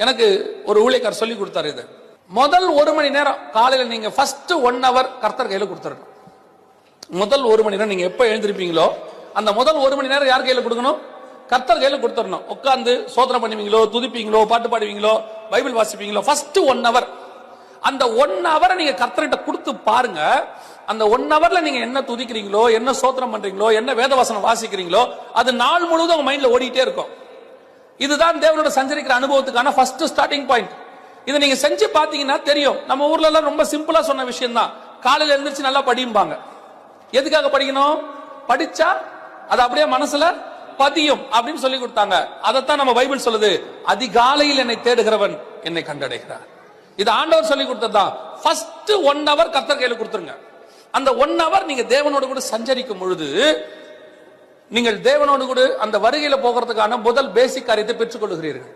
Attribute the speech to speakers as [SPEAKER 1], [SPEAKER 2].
[SPEAKER 1] எனக்கு ஒரு ஊழியக்காரர் சொல்லி கொடுத்தாரு. இது முதல் 1 மணி நேரம் காலையில நீங்க ஃபர்ஸ்ட் 1 hour கர்த்தர் கையில கொடுத்துடணும். முதல் 1 மணி நேரம் நீங்க எப்ப எழுந்திருப்பீங்களோ அந்த முதல் 1 மணி நேரம் யார் கையில கொடுக்கணும்? கர்த்தர் கையில கொடுத்துடணும். உட்கார்ந்து சோதனம் பண்ணுவீங்களோ, துதிப்பீங்களோ, பாட்டு பாடுவீங்களோ, பைபிள் வாசிப்பீங்களோ, ஃபர்ஸ்ட் 1 hour அந்த 1 hour நீங்க கர்த்தர்கிட்ட கொடுத்து பாருங்க. அந்த 1 hourல நீங்க என்ன துதிக்கிறீங்களோ, என்ன சோதனம் பண்றீங்களோ, என்ன வேதவசனம் வாசிக்கிறீங்களோ, அது நாள் முழுவதும் உங்க மைண்ட்ல ஓடிட்டே இருக்கும். இதுதான் தேவனோட சஞ்சரிக்கிற அனுபவத்துக்கான ஃபர்ஸ்ட் ஸ்டார்டிங் பாயிண்ட். இதை நீங்க செஞ்சு பாத்தீங்கன்னா தெரியும். நம்ம ஊர்ல எல்லாம் ரொம்ப சிம்பிளா சொன்ன விஷயம் தான். காலையில எழுந்திருச்சு நல்லா படியும்பாங்க. எதுக்காக படிக்கணும்? படிச்சா அது அப்படியே மனசுல பதியும் அப்படின்னு சொல்லி கொடுத்தாங்க. அதைத்தான் நம்ம பைபிள் சொல்லுது, அதிகாலையில் என்னை தேடுகிறவன் என்னை கண்டடைகிறார். இது ஆண்டவர் சொல்லி கொடுத்ததுதான். ஃபர்ஸ்ட் 1 hour கர்த்தர் கையில கொடுத்துருங்க. அந்த 1 hour நீங்க தேவனோடு கூட சஞ்சரிக்கும் பொழுது நீங்கள் தேவனோடு கூட அந்த வருகையில போகிறதுக்கான முதல் பேசிக் காரியத்தை பெற்றுக் கொள்கிறீர்கள்.